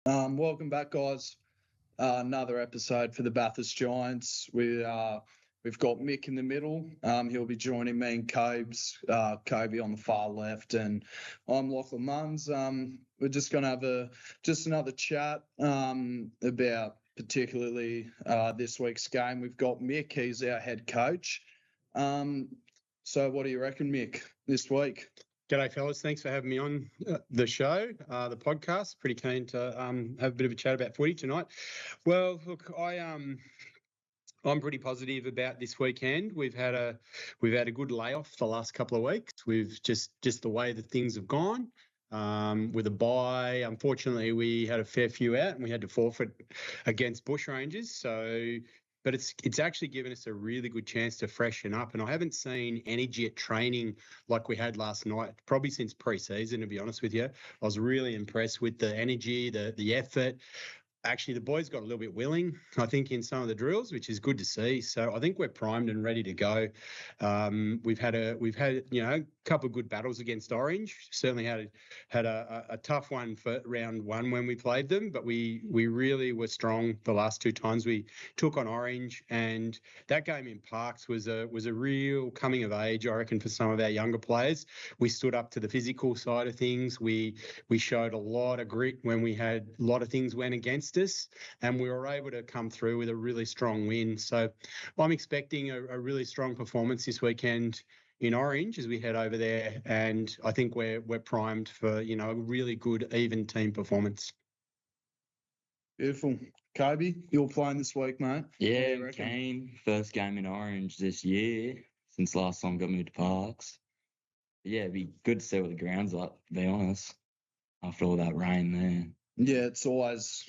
Welcome back, guys. Another episode for the Bathurst Giants. We've got Mick in the middle. He'll be joining me and Kobe on the far left, and I'm Lachlan Munns. We're just going to have another chat about particularly this week's game. We've got Mick. He's our head coach. So what do you reckon, Mick, this week? G'day, fellas. Thanks for having me on the show, the podcast. Pretty keen to have a bit of a chat about footy tonight. Well, look, I'm pretty positive about this weekend. We've had a good layoff the last couple of weeks. We've just the way that things have gone. With a bye, unfortunately, we had a fair few out and we had to forfeit against Bushrangers. But it's actually given us a really good chance to freshen up. And I haven't seen energy at training like we had last night, probably since pre-season, to be honest with you. I was really impressed with the energy, the effort. Actually, the boys got a little bit willing, I think, in some of the drills, which is good to see. So I think we're primed and ready to go. We've had a couple of good battles against Orange. Certainly had a tough one for round one when we played them, but we really were strong the last two times we took on Orange. And that game in Parks was a real coming of age, I reckon, for some of our younger players. We stood up to the physical side of things. We showed a lot of grit when we had a lot of things went against us, and we were able to come through with a really strong win. So I'm expecting a really strong performance this weekend in Orange as we head over there, and I think we're primed for a really good even team performance. Beautiful. Kobe, you're playing this week, mate. Yeah, keen. First game in Orange this year since last time got moved to Parks. Yeah, it'd be good to see what the ground's like, to be honest, after all that rain there. Yeah, it's always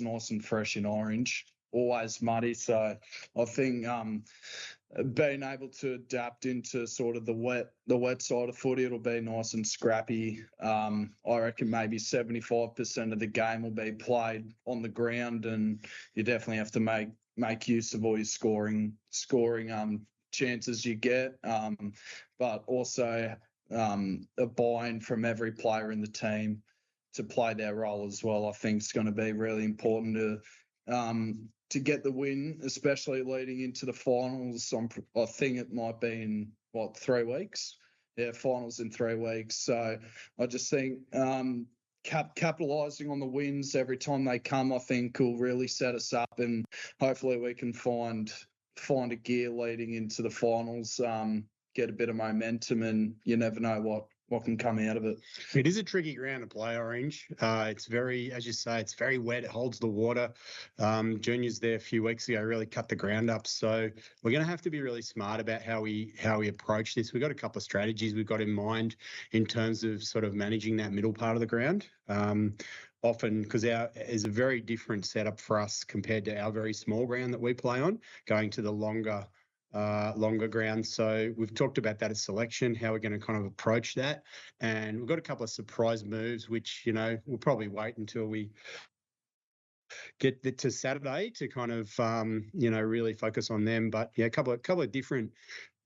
nice and fresh in Orange, always muddy. So I think being able to adapt into sort of the wet side of footy, it'll be nice and scrappy. I reckon maybe 75% of the game will be played on the ground, and you definitely have to make use of all your scoring chances you get, but also a buy-in from every player in the team to play their role as well. I think it's going to be really important to get the win, especially leading into the finals. I think it might be in 3 weeks. Yeah, finals in 3 weeks. So I just think capitalising on the wins every time they come, I think, will really set us up, and hopefully we can find a gear leading into the finals, get a bit of momentum, and you never know what can come out of it. It is a tricky ground to play, Orange. It's very, as you say, it's very wet. It holds the water. Juniors there a few weeks ago really cut the ground up. So we're going to have to be really smart about how we approach this. We've got a couple of strategies we've got in mind in terms of sort of managing that middle part of the ground. Often, because is a very different setup for us compared to our very small ground that we play on, going to the longer ground. So we've talked about that as selection, how we're going to kind of approach that. And we've got a couple of surprise moves, which, we'll probably wait until we get to Saturday to kind of, really focus on them. But yeah, a couple of different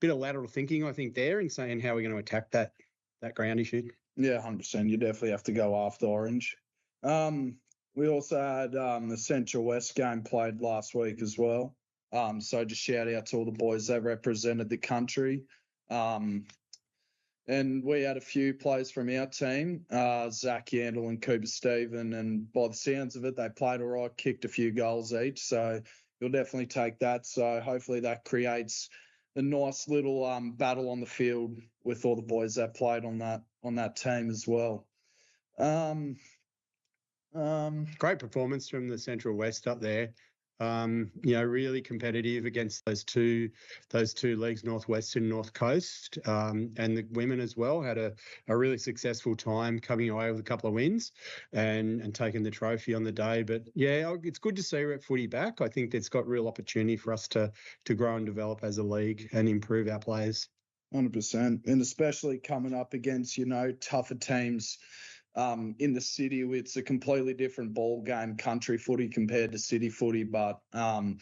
bit of lateral thinking, I think, there, and saying how we're going to attack that ground issue. Yeah, 100%. You definitely have to go after Orange. We also had the Central West game played last week as well. So just shout out to all the boys that represented the country. And we had a few players from our team, Zach Yandel and Cooper Stephen, and by the sounds of it, they played all right, kicked a few goals each. So you'll definitely take that. So hopefully that creates a nice little battle on the field with all the boys that played on that team as well. Great performance from the Central West up there. Really competitive against those two leagues, Northwest and North Coast, and the women as well had a really successful time coming away with a couple of wins and taking the trophy on the day. But yeah, it's good to see Rep Footy back. I think it's got real opportunity for us to grow and develop as a league and improve our players. 100%, and especially coming up against tougher teams. In the city, it's a completely different ball game, country footy compared to city footy. But, me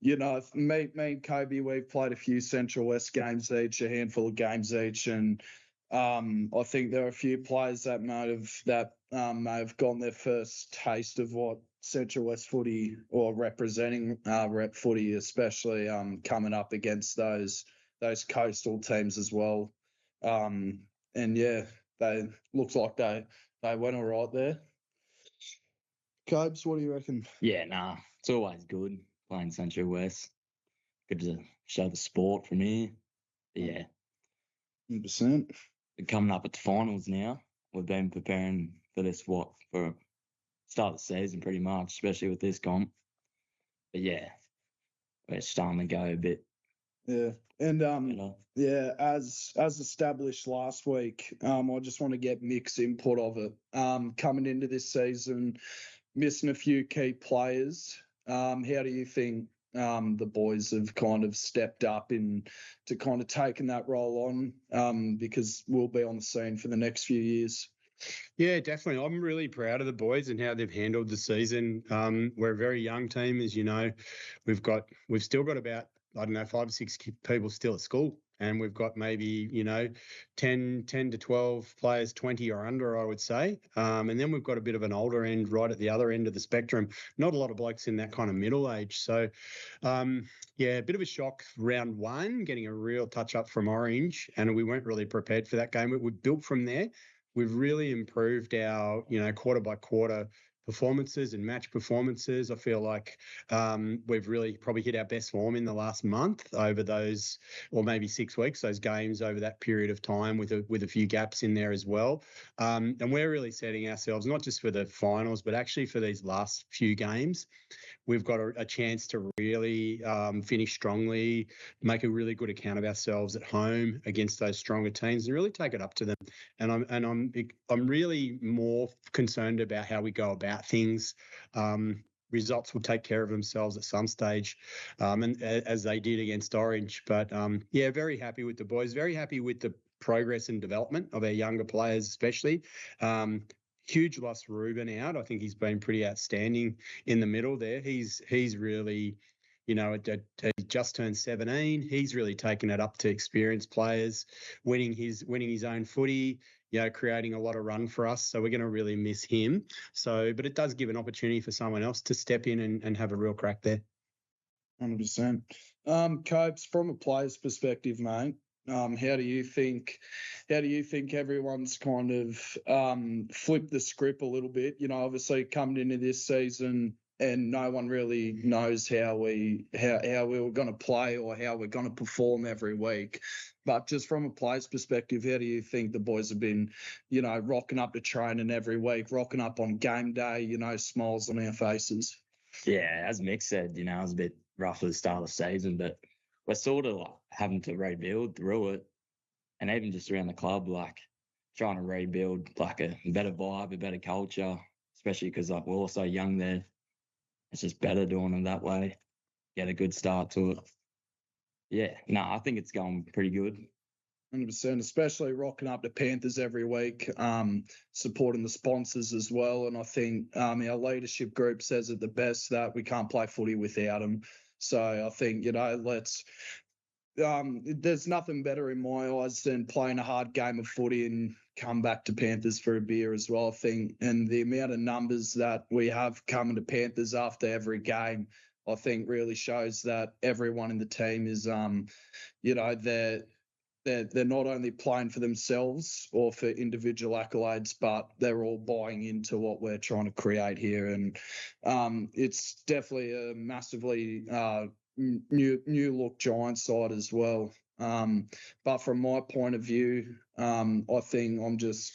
and Kobe, we've played a few Central West games each, a handful of games each. And I think there are a few players that may have gotten their first taste of what Central West footy or representing rep footy, especially coming up against those coastal teams as well. And yeah, they looks like they went all right there. Cobes, what do you reckon? Yeah, nah, it's always good playing Central West. Good to show the sport from here. But yeah, 100%. we're coming up at the finals now. We've been preparing for this for start of the season pretty much, especially with this comp. But yeah, we're starting to go a bit. Yeah, and better. yeah, as established last week, I just want to get Mick's input of it. Coming into this season, missing a few key players. How do you think the boys have kind of stepped up to kind of taking that role on? Because we'll be on the scene for the next few years. Yeah, definitely. I'm really proud of the boys and how they've handled the season. We're a very young team, as you know. We've still got about, I don't know, 5 or 6 people still at school, and we've got maybe 10 to 12 players, 20 or under, I would say. And then we've got a bit of an older end right at the other end of the spectrum. Not a lot of blokes in that kind of middle age. So yeah, a bit of a shock round one, getting a real touch up from Orange, and we weren't really prepared for that game. We built from there. We've really improved our, quarter by quarter performances and match performances. I feel like we've really probably hit our best form in the last month over those, or maybe 6 weeks, those games over that period of time with a few gaps in there as well. And we're really setting ourselves not just for the finals, but actually for these last few games. We've got a chance to really finish strongly, make a really good account of ourselves at home against those stronger teams, and really take it up to them. And I'm really more concerned about how we go about things. Results will take care of themselves at some stage, and as they did against Orange. But yeah, very happy with the boys. Very happy with the progress and development of our younger players, especially. Huge loss, Ruben out. I think he's been pretty outstanding in the middle there. He's really, he just turned 17. He's really taken it up to experienced players, winning his own footy, creating a lot of run for us. So we're going to really miss him. So, but it does give an opportunity for someone else to step in and have a real crack there. 100%. Copes, from a player's perspective, mate, how do you think everyone's kind of flipped the script a little bit? Obviously coming into this season, and no one really knows how we were going to play or how we're going to perform every week. But just from a player's perspective, how do you think the boys have been, rocking up to training every week, rocking up on game day, smiles on our faces? Yeah, as Mick said, it was a bit rough at the start of the season, but we're sort of like having to rebuild through it. And even just around the club, like trying to rebuild like a better vibe, a better culture, especially because like we're all so young there. It's just better doing it that way. Get a good start to it. Yeah, no, I think it's going pretty good. 100%, especially rocking up to Panthers every week, supporting the sponsors as well. And I think our leadership group says it the best, that we can't play footy without them. So I think, there's nothing better in my eyes than playing a hard game of footy and come back to Panthers for a beer as well, I think. And the amount of numbers that we have coming to Panthers after every game, I think really shows that everyone in the team is, they're not only playing for themselves or for individual accolades, but they're all buying into what we're trying to create here. And it's definitely a massively new look Giants side as well. But from my point of view, I think I'm just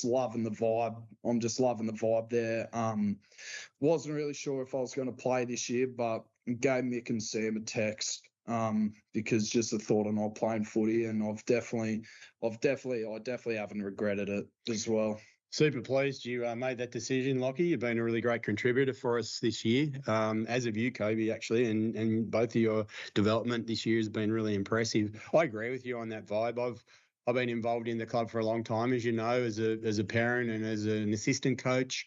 loving the vibe. I'm just loving the vibe there. Wasn't really sure if I was going to play this year, but gave Mick and Sam a text because just the thought of not playing footy, and I definitely haven't regretted it as well. Super pleased you made that decision, Lockie. You've been a really great contributor for us this year, as have you, Kobe, actually, and both of your development this year has been really impressive. I agree with you on that vibe. I've been involved in the club for a long time, as you know, as a parent and as an assistant coach.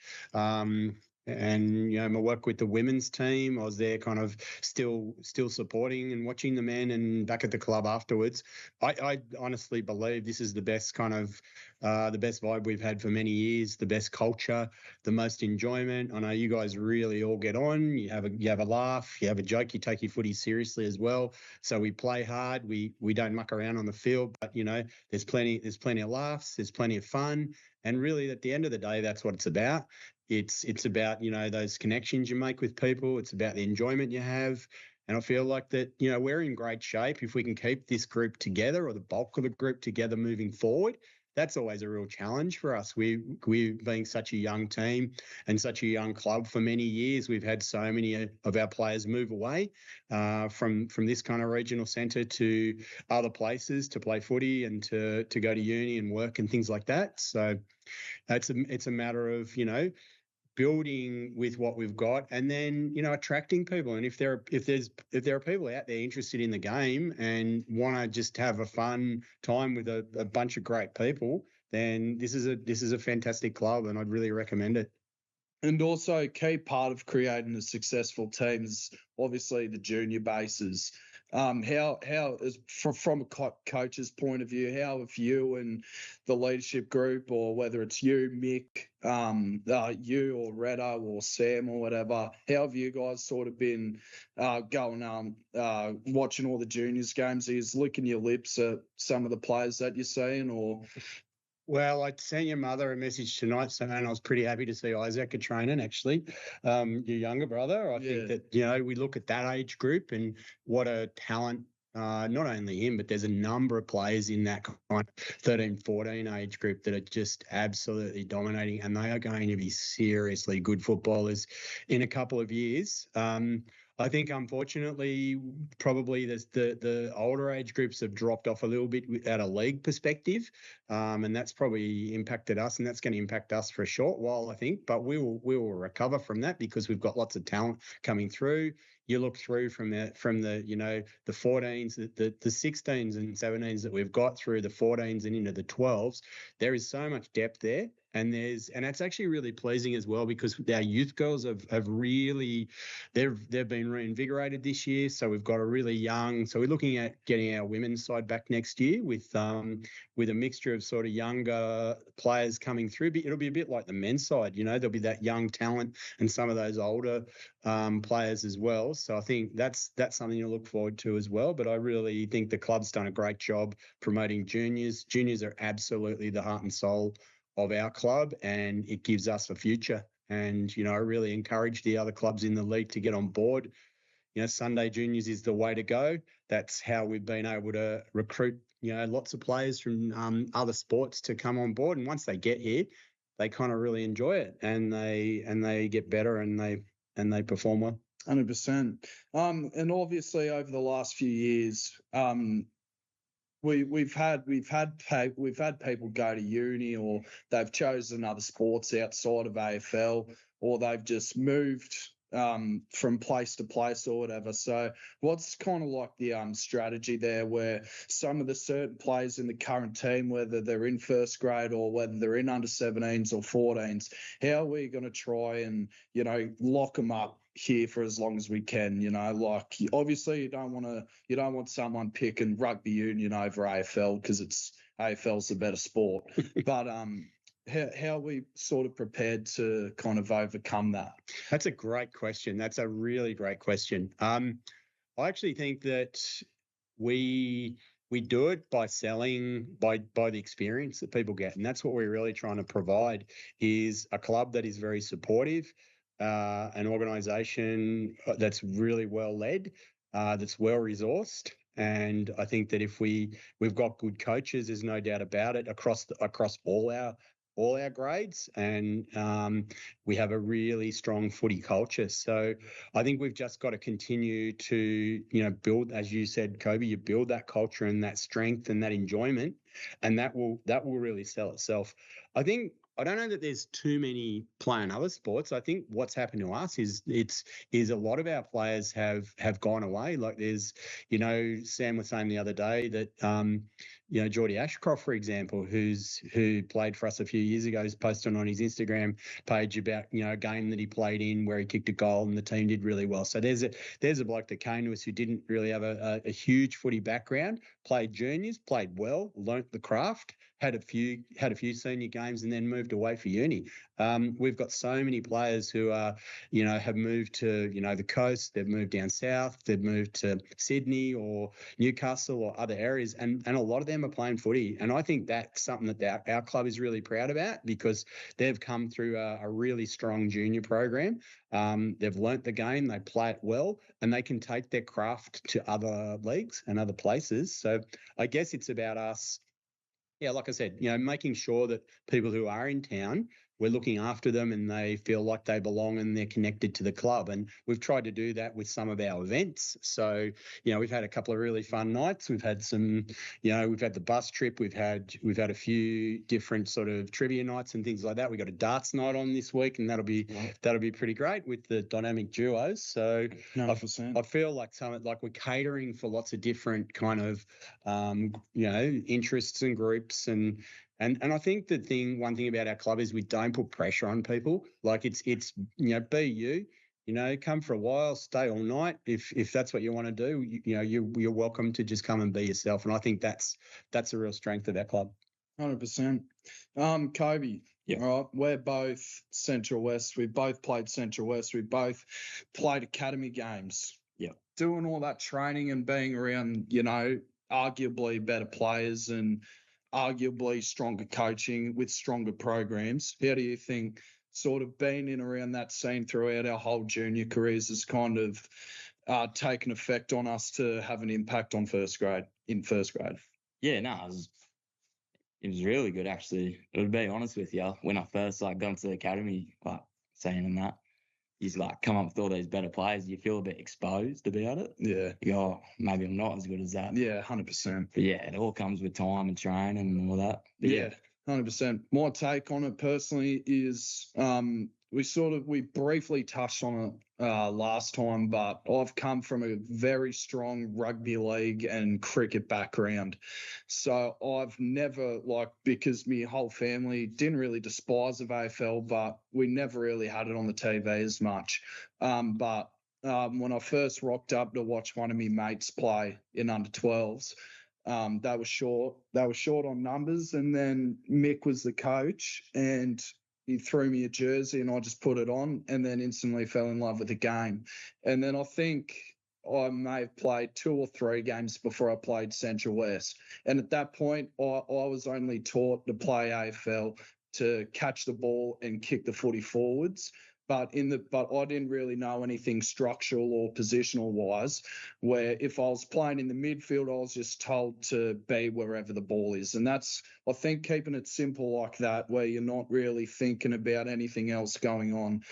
And my work with the women's team, I was there kind of still supporting and watching the men, and back at the club afterwards. I honestly believe this is the best kind of the best vibe we've had for many years, the best culture, the most enjoyment. I know you guys really all get on. You have a laugh, you have a joke, you take your footy seriously as well. So we play hard. We don't muck around on the field, but there's plenty of laughs, there's plenty of fun, and really at the end of the day, that's what it's about. It's about those connections you make with people. It's about the enjoyment you have. And I feel like that we're in great shape if we can keep this group together, or the bulk of the group together, moving forward. That's always a real challenge for us. We being such a young team and such a young club for many years, we've had so many of our players move away from this kind of regional centre to other places to play footy and to go to uni and work and things like that. So it's a matter of building with what we've got, and then attracting people. And if there are people out there interested in the game and want to just have a fun time with a bunch of great people, then this is a fantastic club, and I'd really recommend it. And also, a key part of creating a successful team is obviously the junior bases. How is from a coach's point of view, how have you and the leadership group, or whether it's you, Mick, you or Redo or Sam or whatever, how have you guys sort of been going watching all the juniors games? Are you licking your lips at some of the players that you're seeing, or? Well, I sent your mother a message tonight saying I was pretty happy to see Isaac at training, actually, your younger brother. I think that, we look at that age group and what a talent, not only him, but there's a number of players in that kind of 13, 14 age group that are just absolutely dominating, and they are going to be seriously good footballers in a couple of years. I think, unfortunately, probably the older age groups have dropped off a little bit at a league perspective, and that's probably impacted us, and that's going to impact us for a short while, I think. But we will recover from that because we've got lots of talent coming through. You look through from the 14s, the 16s and 17s that we've got through the 14s and into the 12s. There is so much depth there. And it's actually really pleasing as well, because our youth girls have really, they've been reinvigorated this year. So we've got a really young, so we're looking at getting our women's side back next year with a mixture of sort of younger players coming through. But it'll be a bit like the men's side, there'll be that young talent and some of those older players as well. So I think that's something to look forward to as well. But I really think the club's done a great job promoting juniors. Juniors are absolutely the heart and soul of our club, and it gives us a future. And, I really encourage the other clubs in the league to get on board. Sunday juniors is the way to go. That's how we've been able to recruit, lots of players from other sports to come on board. And once they get here, they kind of really enjoy it, and they get better, and they perform well. 100%. And obviously over the last few years, we've had people go to uni, or they've chosen other sports outside of AFL, or they've just moved from place to place or whatever. So what's kind of like the strategy there, where some of the certain players in the current team, whether they're in first grade or whether they're in under 17s or 14s, how are we going to try and lock them up here for as long as we can? Like, obviously you don't want someone picking rugby union over AFL because AFL's a better sport. But how are we sort of prepared to kind of overcome that? That's a great question. That's a really great question. I actually think that we do it by selling by the experience that people get, and that's what we're really trying to provide, is a club that is very supportive, an organisation that's really well led, that's well resourced. And I think that if we've got good coaches, there's no doubt about it, across all our grades, and we have a really strong footy culture. So I think we've just got to continue to build, as you said, Kobe, you build that culture and that strength and that enjoyment, and that will really sell itself. I don't know that there's too many playing other sports. I think what's happened to us is a lot of our players have gone away. Like there's, Sam was saying the other day that Geordie Ashcroft, for example, who played for us a few years ago, has posted on his Instagram page about a game that he played in where he kicked a goal and the team did really well. So there's a bloke that came to us who didn't really have a huge footy background, played juniors, played well, learnt the craft, had a few senior games, and then moved away for uni. We've got so many players who are, have moved to the coast, they've moved down south, they've moved to Sydney or Newcastle or other areas, and a lot of them are playing footy. And I think that's something that our club is really proud about, because they've come through a really strong junior program. They've learnt the game, they play it well, and they can take their craft to other leagues and other places. So I guess it's about us, like I said, making sure that people who are in town, we're looking after them and they feel like they belong and they're connected to the club. And we've tried to do that with some of our events. So, we've had a couple of really fun nights. We've had some, we've had the bus trip. We've had a few different sort of trivia nights and things like that. We've got a darts night on this week, and that'll be pretty great with the dynamic duos. So 100%. I feel like we're catering for lots of different kind of, interests and groups. And I think one thing about our club is we don't put pressure on people. Like it's be you. Come for a while, stay all night. If that's what you want to do, you're welcome to just come and be yourself. And I think that's a real strength of our club. 100%. Kobe. Yeah. All right. We're both Central West. We both played Central West. We both played academy games. Yeah. Doing all that training and being around, arguably better players and arguably stronger coaching with stronger programs. How do you think sort of being in around that scene throughout our whole junior careers has kind of taken effect on us to have an impact on in first grade? Yeah, no, it was really good, actually. To be honest with you, when I first got into the academy, saying that, you come up with all these better players, you feel a bit exposed about it. Yeah. You go, oh, maybe I'm not as good as that. Yeah, 100%. But yeah, it all comes with time and training and all that. But yeah, 100%. My take on it personally is we briefly touched on it last time, but I've come from a very strong rugby league and cricket background. So I've never, because my whole family didn't really despise of AFL, but we never really had it on the TV as much. But when I first rocked up to watch one of my mates play in under 12s, they were short. They were short on numbers, and then Mick was the coach, and he threw me a jersey, and I just put it on, and then instantly fell in love with the game. And then I think I may have played 2 or 3 games before I played Central West, and at that point, I was only taught to play AFL to catch the ball and kick the footy forwards. But I didn't really know anything structural or positional wise, where if I was playing in the midfield, I was just told to be wherever the ball is. And that's, I think, keeping it simple like that, where you're not really thinking about anything else going on.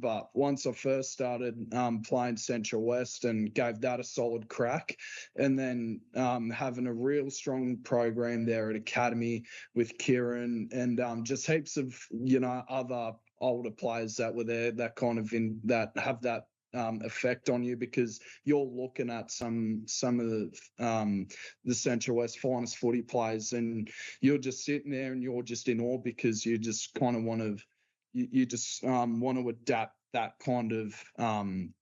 But once I first started playing Central West and gave that a solid crack, and then having a real strong program there at Academy with Kieran and just heaps of, other older players that were there that kind of that have that effect on you, because you're looking at some of the Central West finest footy players, and you're just sitting there and you're just in awe, because you just kind of want to adapt that kind of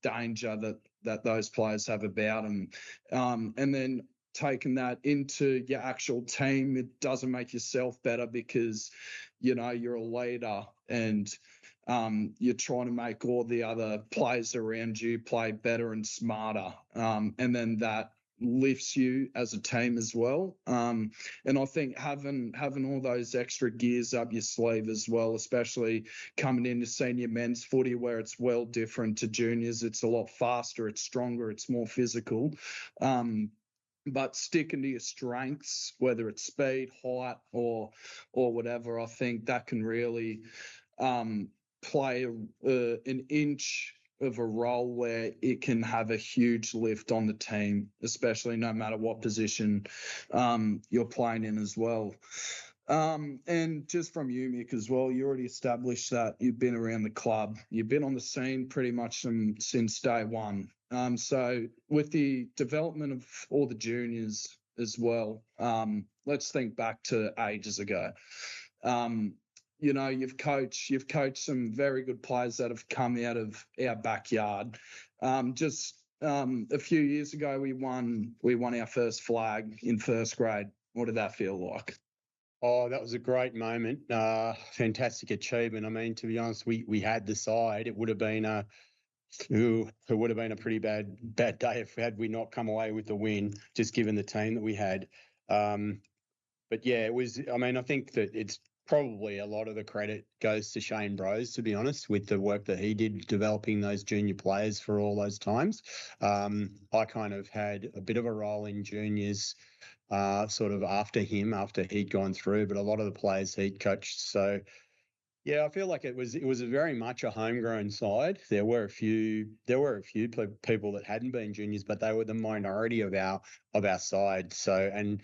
danger that those players have about them, and then taking that into your actual team, it doesn't make yourself better, because you're a leader and you're trying to make all the other players around you play better and smarter, and then that lifts you as a team as well. And I think having all those extra gears up your sleeve as well, especially coming into senior men's footy, where it's well different to juniors. It's a lot faster, it's stronger, it's more physical. But sticking to your strengths, whether it's speed, height, or whatever, I think that can really play an inch of a role where it can have a huge lift on the team, especially no matter what position you're playing in as well. And just from you, Mick, as well, you already established that you've been around the club. You've been on the scene pretty much since day one. So with the development of all the juniors, as well. Let's think back to ages ago. You've coached some very good players that have come out of our backyard. A few years ago, we won our first flag in first grade. What did that feel like? Oh, that was a great moment. Fantastic achievement. I mean, to be honest, we had the side. It would have been a pretty bad day had we not come away with the win, just given the team that we had. But yeah, it was. I mean, I think that it's probably a lot of the credit goes to Shane Brose, to be honest, with the work that he did developing those junior players for all those times. I kind of had a bit of a role in juniors. Sort of after he'd gone through, but a lot of the players he'd coached. So, yeah, I feel like it was a very much a homegrown side. There were a few people that hadn't been juniors, but they were the minority of our side. So, and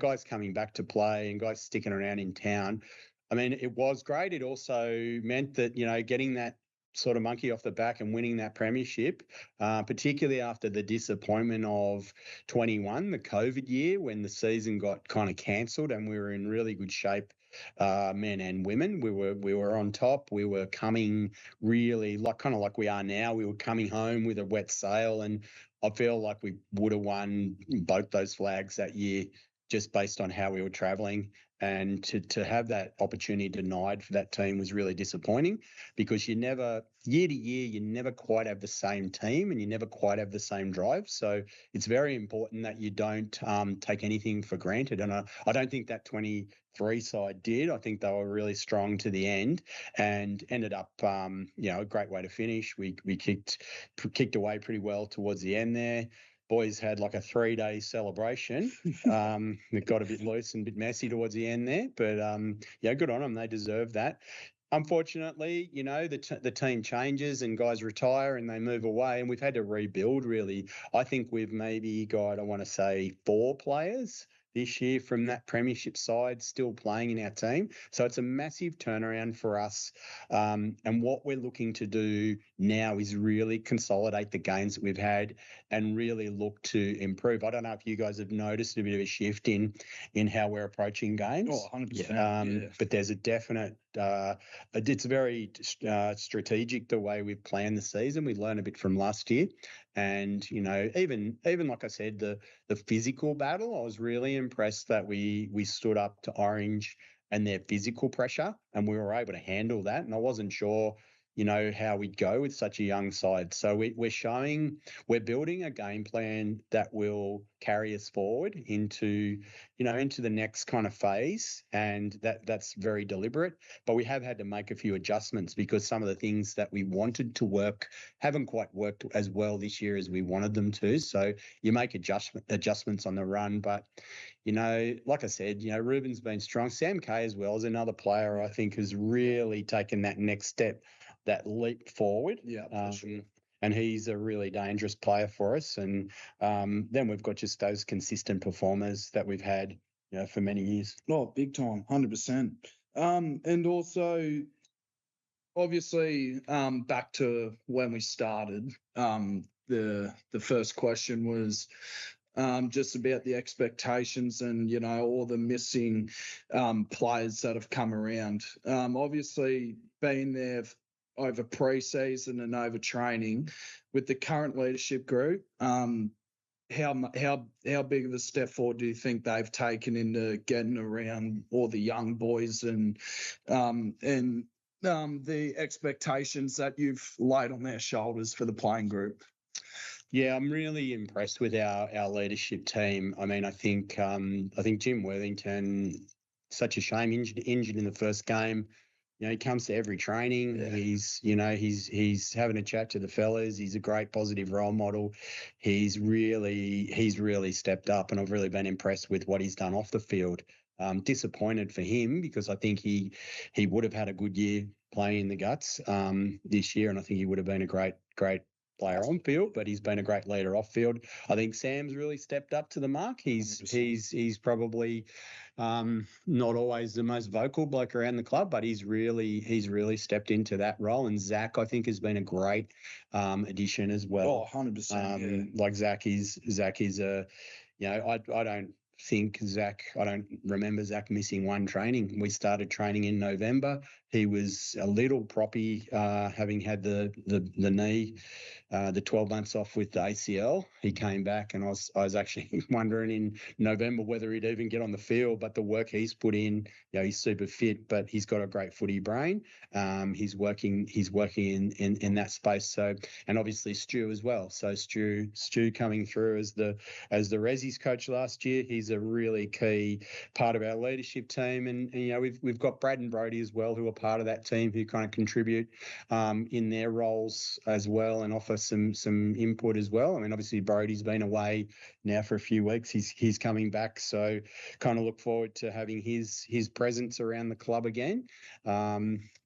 guys coming back to play and guys sticking around in town. I mean, it was great. It also meant that getting that sort of monkey off the back and winning that premiership, particularly after the disappointment of 21, the COVID year, when the season got kind of cancelled and we were in really good shape, men and women. We were on top. We were coming really kind of like we are now. We were coming home with a wet sail, and I feel like we would have won both those flags that year just based on how we were travelling. And to have that opportunity denied for that team was really disappointing, because year to year, you never quite have the same team and you never quite have the same drive. So it's very important that you don't take anything for granted. And I don't think that 23 side did. I think they were really strong to the end and ended up, a great way to finish. We kicked away pretty well towards the end there. Boys had like a 3-day celebration. It got a bit loose and a bit messy towards the end there, but good on them. They deserve that. Unfortunately, the team changes and guys retire and they move away, and we've had to rebuild really. I think we've maybe got, I want to say, 4 players this year from that premiership side still playing in our team. So it's a massive turnaround for us. And what we're looking to do now is really consolidate the gains that we've had and really look to improve. I don't know if you guys have noticed a bit of a shift in how we're approaching games. Oh, 100%. But there's a definite, it's very strategic the way we've planned the season. We learned a bit from last year. And, even like I said, the physical battle, I was really impressed that we stood up to Orange and their physical pressure, and we were able to handle that. And I wasn't sure, how we'd go with such a young side. So we're building a game plan that will carry us forward into the next kind of phase. And that's very deliberate, but we have had to make a few adjustments because some of the things that we wanted to work haven't quite worked as well this year as we wanted them to. So you make adjustments on the run, but like I said, Ruben's been strong. Sam Kay as well is another player I think has really taken that next step, that leap forward. Yeah, for sure. And he's a really dangerous player for us. And then we've got just those consistent performers that we've had, for many years. Oh, big time, 100%. And also, obviously, back to when we started, the first question was just about the expectations and, all the missing players that have come around. Obviously, being there over pre-season and over training with the current leadership group, how big of a step forward do you think they've taken into getting around all the young boys and the expectations that you've laid on their shoulders for the playing group? Yeah, I'm really impressed with our leadership team. I mean, I think Jim Worthington, such a shame, injured in the first game. He comes to every training. Yeah. He's having a chat to the fellas. He's a great positive role model. He's really stepped up, and I've really been impressed with what he's done off the field. Disappointed for him because I think he would have had a good year playing in the guts this year, and I think he would have been a great player on field, but he's been a great leader off field. I think Sam's really stepped up to the mark. He's probably not always the most vocal bloke around the club, but he's really stepped into that role. And Zach, I think, has been a great addition as well. Oh, 100%. Like Zach is a, I don't think Zach, I don't remember Zach missing one training. We started training in November. He was a little proppy, having had the knee, the 12 months off with the ACL. He came back, and I was actually wondering in November whether he'd even get on the field. But the work he's put in, he's super fit, but he's got a great footy brain. He's working in that space. So, and obviously Stu as well. So Stu coming through as the Resis coach last year. He's a really key part of our leadership team, and we've got Brad and Brody as well, who are part of that team, who kind of contribute in their roles as well and offer some input as well. I mean, obviously Brody's been away now for a few weeks. He's coming back, so kind of look forward to having his presence around the club again.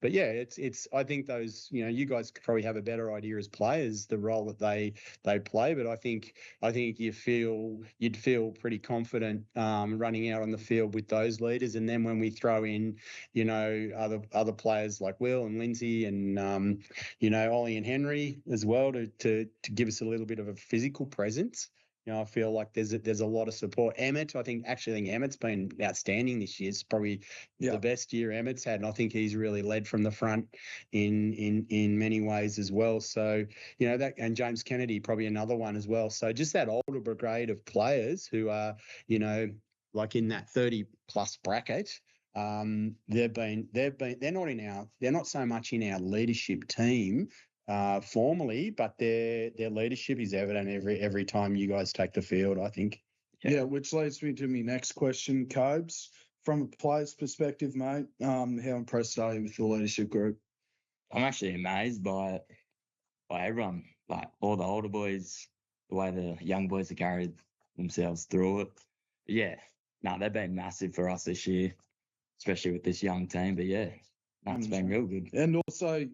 But yeah, it's I think those, you guys probably have a better idea as players the role that they play, but I think you'd feel pretty confident running out on the field with those leaders. And then when we throw in, other players like Will and Lindsay and Ollie and Henry as well to give us a little bit of a physical presence. I feel like there's a lot of support. I think Emmett's been outstanding this year. It's probably the best year Emmett's had, and I think he's really led from the front in many ways as well. So that, and James Kennedy probably another one as well. So just that older brigade of players who are like in that 30 plus bracket. They're not so much in our leadership team formally, but their leadership is evident every time you guys take the field, I think. Yeah, which leads me to my next question, Cobes. From a player's perspective, mate, how impressed are you with the leadership group? I'm actually amazed by everyone, like all the older boys, the way the young boys have carried themselves through it. But yeah, they've been massive for us this year, especially with this young team. But yeah, it's been real good. And also,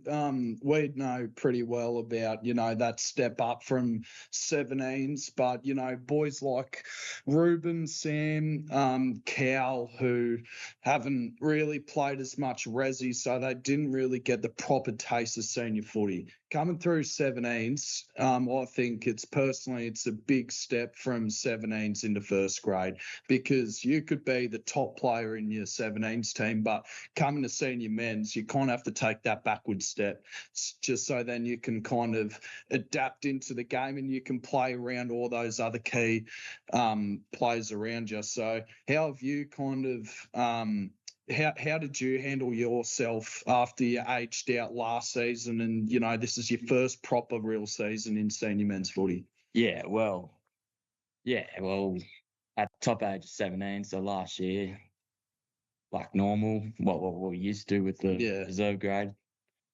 we know pretty well about, that step up from 17s, but, boys like Ruben, Sam, Cal, who haven't really played as much resi, so they didn't really get the proper taste of senior footy. Coming through 17s, I think it's a big step from 17s into first grade, because you could be the top player in your 17s team, but coming to senior men's, you kind of have to take that backward step just so then you can kind of adapt into the game and you can play around all those other key players around you. So how have you kind of how did you handle yourself after you aged out last season and, this is your first proper real season in senior men's footy? Yeah, well, at top age of 17, so last year, like normal, what we used to with the reserve grade,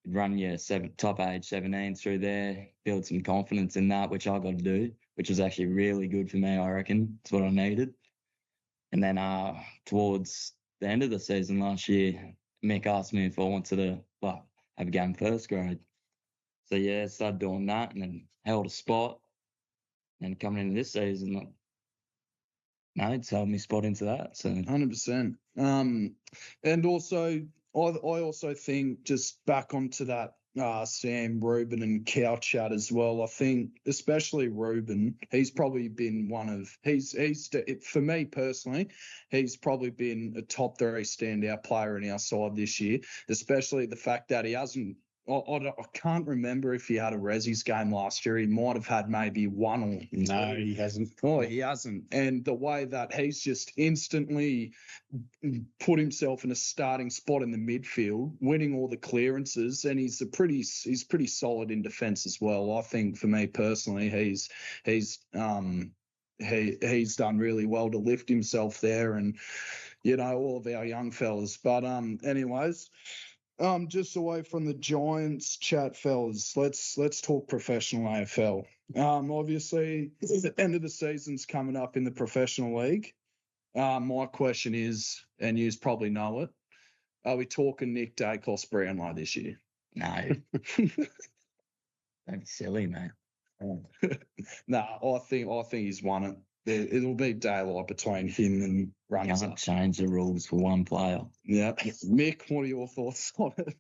run your top age 17 through there, build some confidence in that, which I got to do, which was actually really good for me, I reckon. It's what I needed. And then towards the end of the season last year, Mick asked me if I wanted to have a game first grade. So yeah, started doing that and then held a spot. And coming into this season, it's held me spot into that. So 100%. And also, I also think, just back onto that Sam, Ruben and Cow chat as well, I think especially Ruben, he's probably been for me personally, he's probably been a top 3 standout player in our side this year, especially the fact that he hasn't, I can't remember if he had a Resis game last year. He might have had maybe one or no, he hasn't. Oh, he hasn't. And the way that he's just instantly put himself in a starting spot in the midfield, winning all the clearances, and he's pretty solid in defence as well. I think for me personally, he's done really well to lift himself there, and all of our young fellas. But anyways. Just away from the Giants chat, fellas, let's talk professional AFL. Obviously, the end of the season's coming up in the professional league. My question is, and you probably know it, are we talking Nick Dacos-Brownlow this year? No. Don't be silly, mate. I think he's won it. It'll be daylight between him and runners. Can't change the rules for one player. Yeah. Mick, what are your thoughts on it?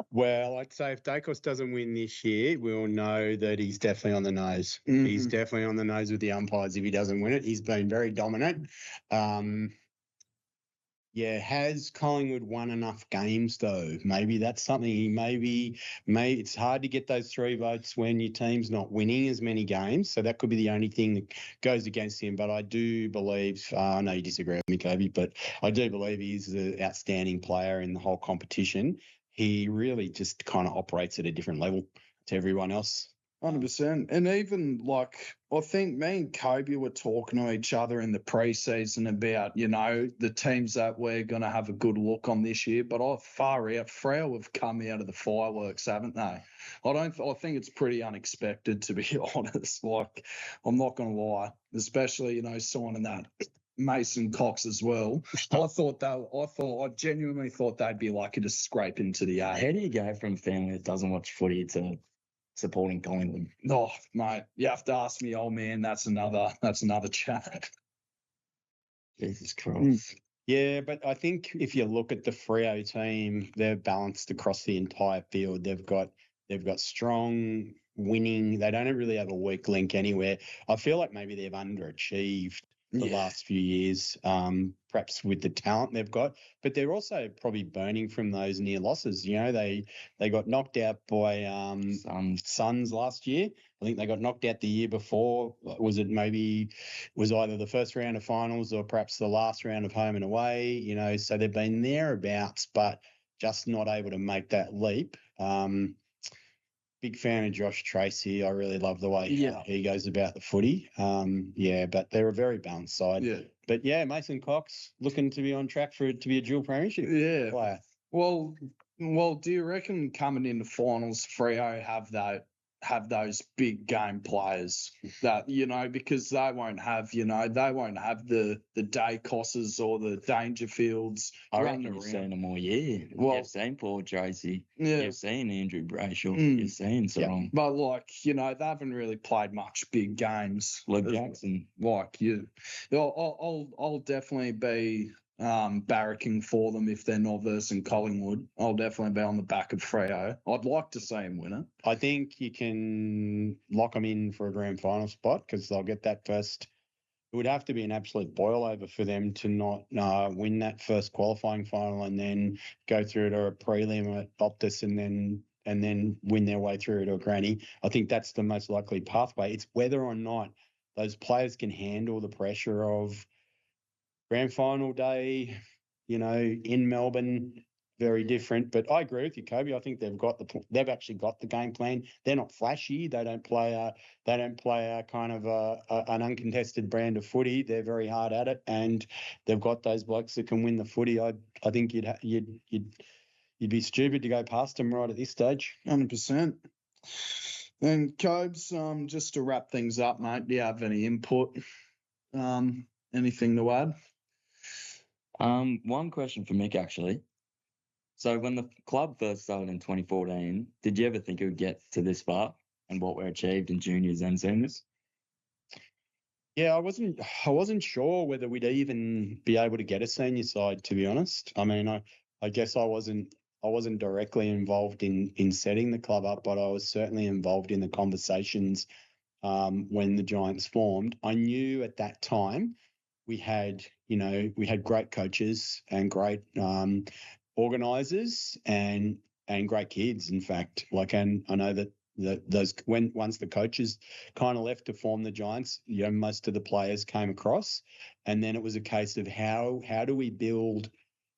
Well, I'd say if Dacos doesn't win this year, we'll know that he's definitely on the nose. Mhm. He's definitely on the nose with the umpires if he doesn't win it. He's been very dominant. Yeah, has Collingwood won enough games though? Maybe that's something. Maybe it's hard to get those 3 votes when your team's not winning as many games. So that could be the only thing that goes against him. But I do believe, I know you disagree with me, Kobe, but I do believe he's an outstanding player in the whole competition. He really just kind of operates at a different level to everyone else. 100%. And even like, I think me and Kobe were talking to each other in the preseason about, the teams that we're going to have a good look on this year. But far out, Freo have come out of the fireworks, haven't they? I think it's pretty unexpected, to be honest. Like, I'm not going to lie, especially, signing that Mason Cox as well. I genuinely thought they'd be lucky to scrape into the A. How do you go from a family that doesn't watch footy to supporting Collingwood? Oh, mate, you have to ask me, old man. That's another chat. Jesus Christ. Yeah, but I think if you look at the Freo team, they're balanced across the entire field. They've got strong winning. They don't really have a weak link anywhere. I feel like maybe they've underachieved the last few years, perhaps with the talent they've got, but they're also probably burning from those near losses. They got knocked out by Suns last year. I think they got knocked out the year before. Was either the first round of finals or perhaps the last round of home and away, so they've been thereabouts, but just not able to make that leap. Big fan of Josh Tracy. I really love the way he goes about the footy. But they're a very balanced side. Yeah. But Mason Cox looking to be on track to be a dual premiership player. Well, do you reckon coming into finals, Freo have those big game players that, because they won't have the Dacosses or the Dangerfields. I reckon you've seen them all year. Well, you've seen Paul Tracy. Yeah. You've seen Andrew Brayshaw. You've seen Sarong. But they haven't really played much big games. Luke Jackson. I'll definitely be barracking for them if they're not versing Collingwood. I'll definitely be on the back of Freo. I'd like to see him win it. I think you can lock them in for a grand final spot because they'll get that first. It would have to be an absolute boil over for them to not win that first qualifying final and then go through to a prelim at Optus and then win their way through to a granny. I think that's the most likely pathway. It's whether or not those players can handle the pressure of grand final day, in Melbourne. Very different, but I agree with you, Kobe. I think they've actually got the game plan. They're not flashy. They don't play a kind of an uncontested brand of footy. They're very hard at it, and they've got those blokes that can win the footy. I think you'd be stupid to go past them right at this stage. 100%. And Cobes, just to wrap things up, mate, do you have any input? Anything to add? One question for Mick, actually. So when the club first started in 2014, did you ever think it would get to this far and what we achieved in juniors and seniors? Yeah, I wasn't sure whether we'd even be able to get a senior side, to be honest. I mean, I guess I wasn't directly involved in setting the club up, but I was certainly involved in the conversations when the Giants formed. I knew at that time we had great coaches and great organisers and great kids, in fact. And I know that once the coaches kind of left to form the Giants, most of the players came across, and then it was a case of how do we build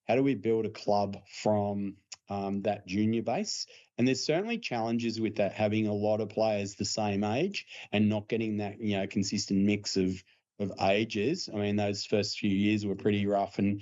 a club from that junior base. And there's certainly challenges with that, having a lot of players the same age and not getting that consistent mix of ages. I mean, those first few years were pretty rough and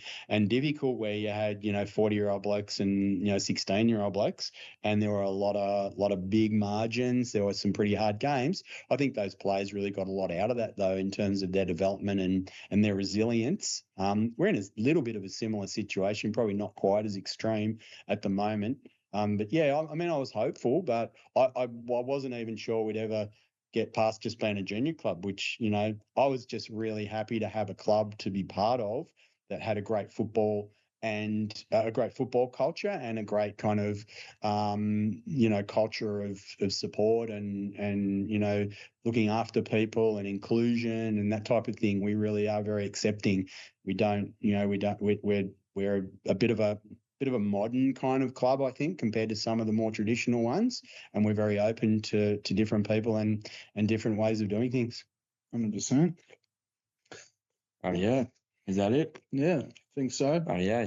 difficult, where you had 40-year-old blokes and 16-year-old blokes, and there were a lot of big margins. There were some pretty hard games. I think those players really got a lot out of that, though, in terms of their development and their resilience. We're in a little bit of a similar situation, probably not quite as extreme at the moment. But yeah, I mean, I was hopeful, but I wasn't even sure we'd ever get past just being a junior club, which, I was just really happy to have a club to be part of that had a great football and a great football culture and a great kind of, culture of support and looking after people and inclusion and that type of thing. We really are very accepting. We're a bit of a modern kind of club, I think, compared to some of the more traditional ones, and we're very open to different people and different ways of doing things. 100%. Oh yeah, is that it? Yeah, I think so. Oh yeah.